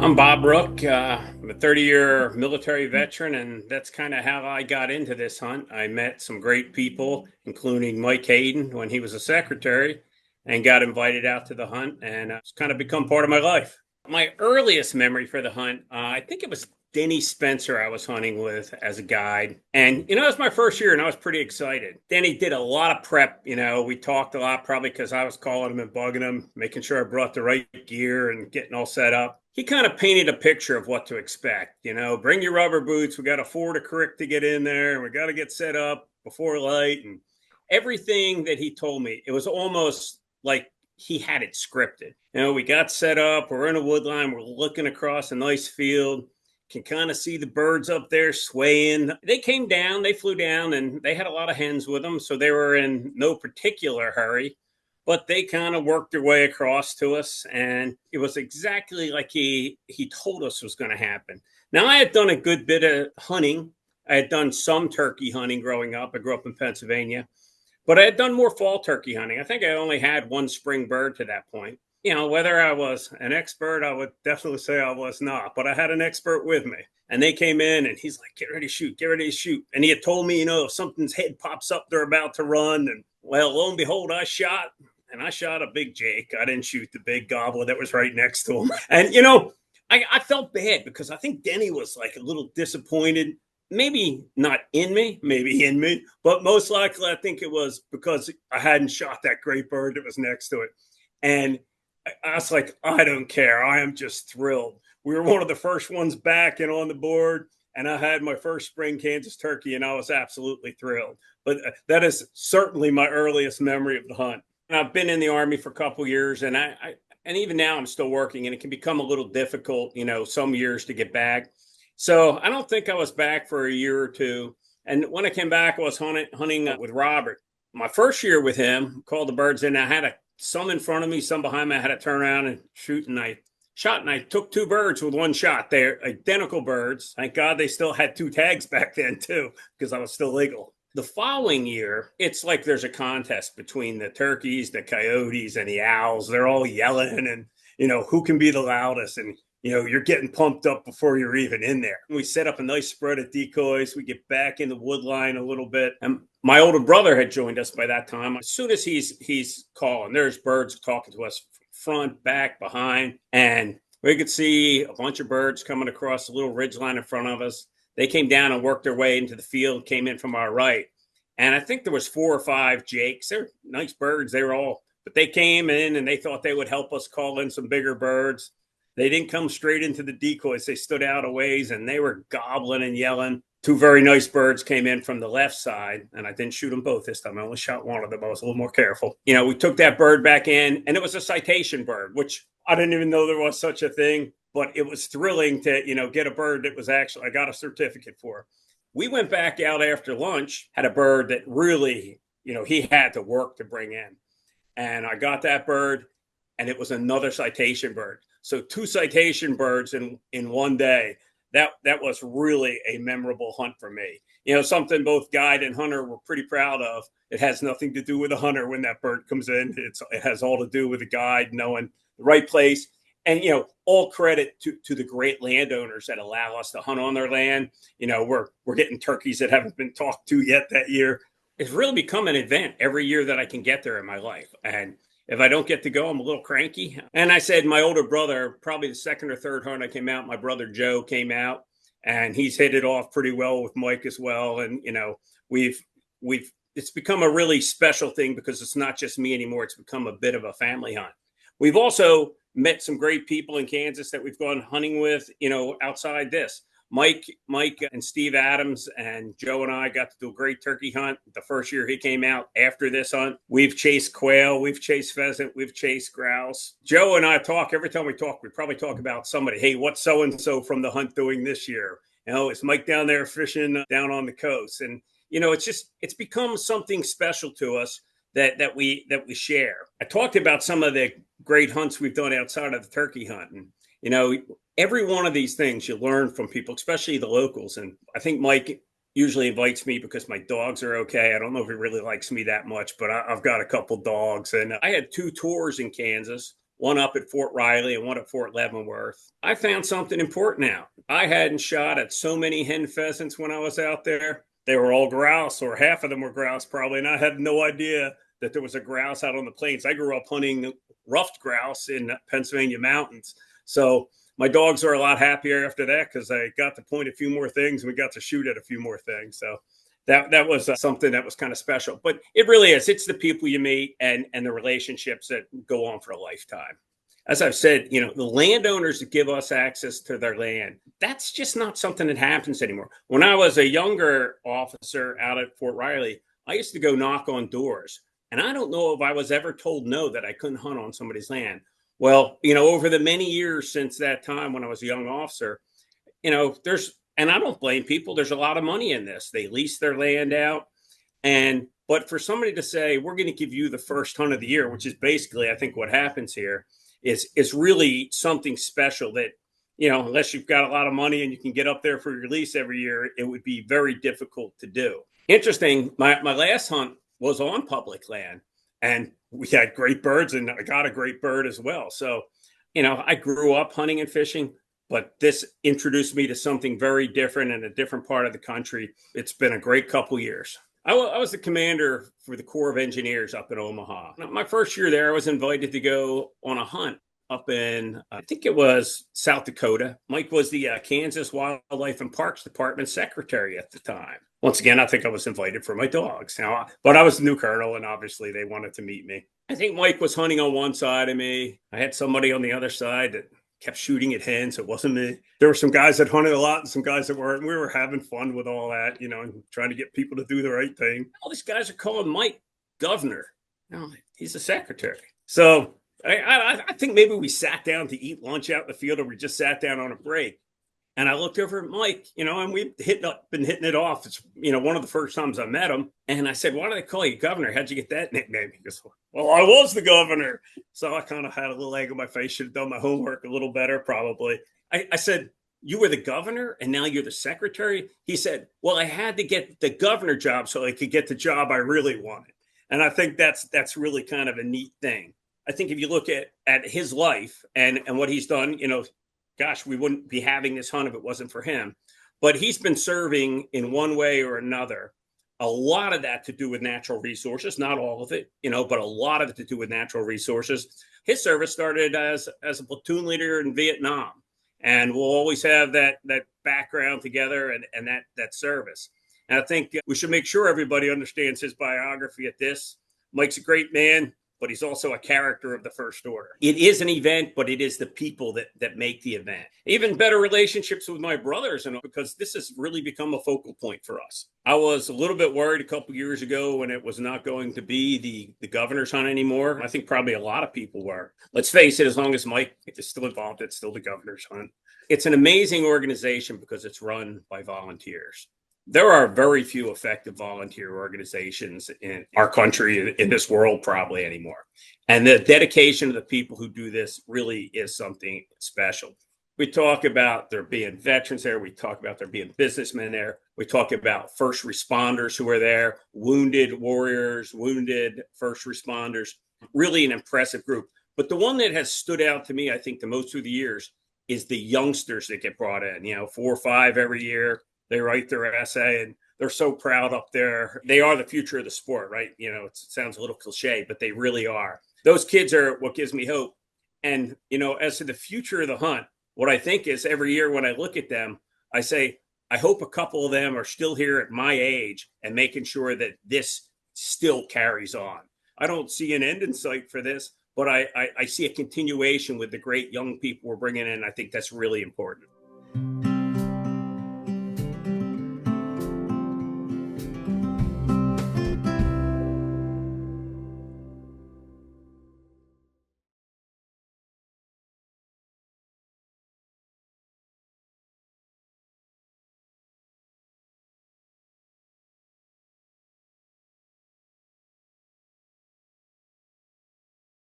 I'm Bob Rook. I'm a 30-year military veteran, and that's kind of how I got into this hunt. I met some great people, including Mike Hayden when he was a secretary, and got invited out to the hunt, and it's kind of become part of my life. My earliest memory for the hunt, I think it was Denny Spencer I was hunting with as a guide. And, it was my first year and I was pretty excited. Denny did a lot of prep. We talked a lot probably because I was calling him and bugging him, making sure I brought the right gear and getting all set up. He kind of painted a picture of what to expect. Bring your rubber boots. We got a ford a creek to get in there and we got to get set up before light. And everything that he told me, it was almost like he had it scripted. We got set up, we're in a wood line, we're looking across a nice field, can kind of see the birds up there swaying. They came down, they flew down, and they had a lot of hens with them, so they were in no particular hurry, but they kind of worked their way across to us, and it was exactly like he told us was going to happen. Now, I had done a good bit of hunting. I had done some turkey hunting growing up. I grew up in Pennsylvania. But I had done more fall turkey hunting. I think I only had one spring bird to that point. Whether I was an expert, I would definitely say I was not, but I had an expert with me. And they came in and he's like, get ready to shoot, get ready to shoot. And he had told me, if something's head pops up, they're about to run. And well, lo and behold, I shot a big Jake. I didn't shoot the big gobbler that was right next to him. And, I felt bad because I think Denny was like a little disappointed. Maybe not in me, maybe in me, but most likely I think it was because I hadn't shot that great bird that was next to it. And I was like, I don't care. I am just thrilled. We were one of the first ones back and on the board, and I had my first spring Kansas turkey, and I was absolutely thrilled. But that is certainly my earliest memory of the hunt. And I've been in the Army for a couple years, and and even now I'm still working, and it can become a little difficult, some years to get back. So I don't think I was back for a year or two. And when I came back, I was hunting with Robert. My first year with him, called the birds in. I had some in front of me, some behind me. I had to turn around and shoot. And I shot and I took two birds with one shot. They're identical birds. Thank God they still had two tags back then too, because I was still legal. The following year, it's like there's a contest between the turkeys, the coyotes, and the owls. They're all yelling and, who can be the loudest. And you're getting pumped up before you're even in there. We set up a nice spread of decoys. We get back in the wood line a little bit. And my older brother had joined us by that time. As soon as he's calling, there's birds talking to us front, back, behind. And we could see a bunch of birds coming across the little ridge line in front of us. They came down and worked their way into the field, came in from our right. And I think there was 4 or 5 jakes. They're nice birds. But they came in and they thought they would help us call in some bigger birds. They didn't come straight into the decoys. They stood out a ways and they were gobbling and yelling. 2 very nice birds came in from the left side, and I didn't shoot them both this time. I only shot one of them. I was a little more careful. We took that bird back in, and it was a citation bird, which I didn't even know there was such a thing, but it was thrilling to, get a bird that was actually, I got a certificate for. We went back out after lunch, had a bird that really, he had to work to bring in. And I got that bird, and it was another citation bird. So 2 citation birds in one day. That was really a memorable hunt for me. Something both guide and hunter were pretty proud of. It has nothing to do with the hunter when that bird comes in. It has all to do with the guide knowing the right place. And, all credit to the great landowners that allow us to hunt on their land. We're getting turkeys that haven't been talked to yet that year. It's really become an event every year that I can get there in my life. And if I don't get to go, I'm a little cranky. And I said my older brother, probably the second or third hunt I came out, my brother Joe came out, and he's hit it off pretty well with Mike as well. And, it's become a really special thing because it's not just me anymore. It's become a bit of a family hunt. We've also met some great people in Kansas that we've gone hunting with, outside this. Mike and Steve Adams and Joe and I got to do a great turkey hunt the first year he came out. After this hunt, we've chased quail, we've chased pheasant, we've chased grouse. Joe and I talk, every time we talk, we probably talk about somebody. Hey, what's so-and-so from the hunt doing this year? Is Mike down there fishing down on the coast? And, it's become something special to us that we share. I talked about some of the great hunts we've done outside of the turkey hunt. And, every one of these things you learn from people, especially the locals. And I think Mike usually invites me because my dogs are okay. I don't know if he really likes me that much, but I've got a couple dogs. And I had 2 tours in Kansas. one up at Fort Riley and one at Fort Leavenworth. I found something important out. I hadn't shot at so many hen pheasants when I was out there. They were all grouse, or half of them were grouse probably, and I had no idea that there was a grouse out on the plains. I grew up hunting ruffed grouse in Pennsylvania mountains. So my dogs are a lot happier after that because I got to point a few more things and we got to shoot at a few more things. So that was something that was kind of special. But it really is. It's the people you meet and the relationships that go on for a lifetime. As I've said, the landowners that give us access to their land, that's just not something that happens anymore. When I was a younger officer out at Fort Riley, I used to go knock on doors. And I don't know if I was ever told no that I couldn't hunt on somebody's land. Well, over the many years since that time when I was a young officer, and I don't blame people. There's a lot of money in this. They lease their land out. But for somebody to say, we're going to give you the first hunt of the year, which is basically, I think, what happens here, is really something special that, unless you've got a lot of money and you can get up there for your lease every year, it would be very difficult to do. Interesting. My last hunt was on public land, and we had great birds, and I got a great bird as well. So, I grew up hunting and fishing, but this introduced me to something very different in a different part of the country. It's been a great couple years. I was the commander for the Corps of Engineers up in Omaha. My first year there, I was invited to go on a hunt up in, I think it was South Dakota. Mike was the Kansas Wildlife and Parks Department secretary at the time. Once again, I think I was invited for my dogs. But I was the new colonel, and obviously they wanted to meet me. I think Mike was hunting on one side of me. I had somebody on the other side that kept shooting at hens. It wasn't me. There were some guys that hunted a lot and some guys that weren't. We were having fun with all that, and trying to get people to do the right thing. All these guys are calling Mike governor. He's a secretary. So I think maybe we sat down to eat lunch out in the field, or we just sat down on a break. And I looked over at Mike, and we've been hitting it off. It's, one of the first times I met him. And I said, why do they call you governor? How'd you get that nickname? He goes, well, I was the governor. So I kind of had a little egg on my face. Should have done my homework a little better, probably. I said, you were the governor and now you're the secretary? He said, well, I had to get the governor job so I could get the job I really wanted. And I think that's really kind of a neat thing. I think if you look at his life and what he's done, gosh, we wouldn't be having this hunt if it wasn't for him. But he's been serving in one way or another. A lot of that to do with natural resources, not all of it, but a lot of it to do with natural resources. His service started as a platoon leader in Vietnam. And we'll always have that background together and that service. And I think we should make sure everybody understands his biography at this. Mike's a great man, but he's also a character of the first order. It is an event, but it is the people that make the event. Even better relationships with my brothers, because this has really become a focal point for us. I was a little bit worried a couple years ago when it was not going to be the governor's hunt anymore. I think probably a lot of people were. Let's face it, as long as Mike is still involved, it's still the governor's hunt. It's an amazing organization because it's run by volunteers. There are very few effective volunteer organizations in our country, in this world probably anymore. And the dedication of the people who do this really is something special. We talk about there being veterans there. We talk about there being businessmen there. We talk about first responders who are there, wounded warriors, wounded first responders, really an impressive group. But the one that has stood out to me, I think, the most through the years is the youngsters that get brought in, 4 or 5 every year. They write their essay and they're so proud up there. They are the future of the sport, right? It sounds a little cliche, but they really are. Those kids are what gives me hope. And, as to the future of the hunt, what I think is every year when I look at them, I say, I hope a couple of them are still here at my age and making sure that this still carries on. I don't see an end in sight for this, but I see a continuation with the great young people we're bringing in. I think that's really important.